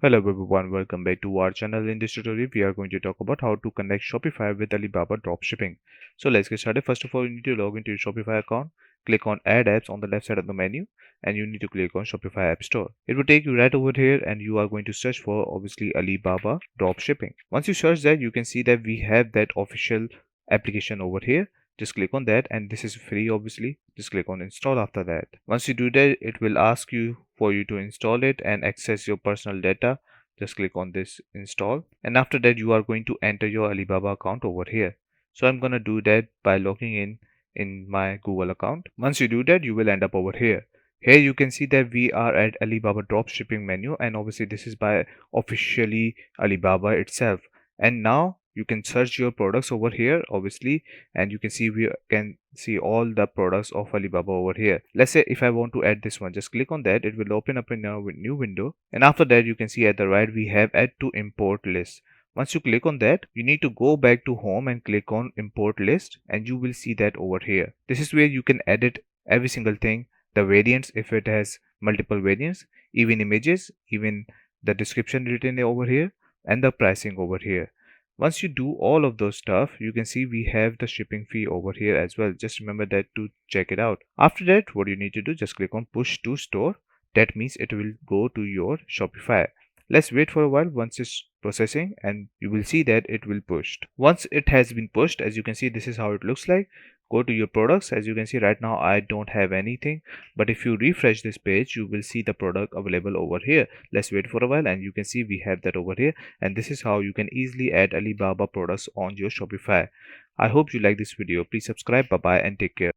Hello everyone, welcome back to our channel. In this tutorial, we are going to talk about how to connect Shopify with Alibaba Dropshipping. So let's get started. First of all, you need to log into your Shopify account. Click on Add Apps on the left side of the menu, and you need to click on Shopify App Store. It will take you right over here, and you are going to search for obviously Alibaba Dropshipping. Once you search that, you can see that we have that official application over here. Just click on that, and this is free obviously. Just click on install after that. Once you do that, it will ask you for you to install it and access your personal data. Just click on this install, and after that you are going to enter your Alibaba account over here. So I'm gonna do that by logging in my Google account. Once you do that, you will end up over here. Here you can see that we are at Alibaba Dropshipping menu, and obviously this is by officially Alibaba itself. And now you can search your products over here obviously, and you can see we can see all the products of Alibaba over here. Let's say if I want to add this one, just click on that. It will open up in a new window, and after that you can see at the right we have add to import list. Once you click on that, you need to go back to home and click on import list, and you will see that over here. This is where you can edit every single thing, the variants if it has multiple variants, even images, even the description written over here, and the pricing over here. Once you do all of those stuff, you can see we have the shipping fee over here as well. Just remember that to check it out. After that, what you need to do, just click on push to store. That means it will go to your Shopify. Let's wait for a while once it's processing, and you will see that it will pushed. Once it has been pushed, as you can see, this is how it looks like. Go to your products. As you can see right now I don't have anything, but if you refresh this page you will see the product available over here. Let's wait for a while, and you can see we have that over here, and this is how you can easily add Alibaba products on your Shopify. I hope you like this video. Please subscribe. Bye bye and take care.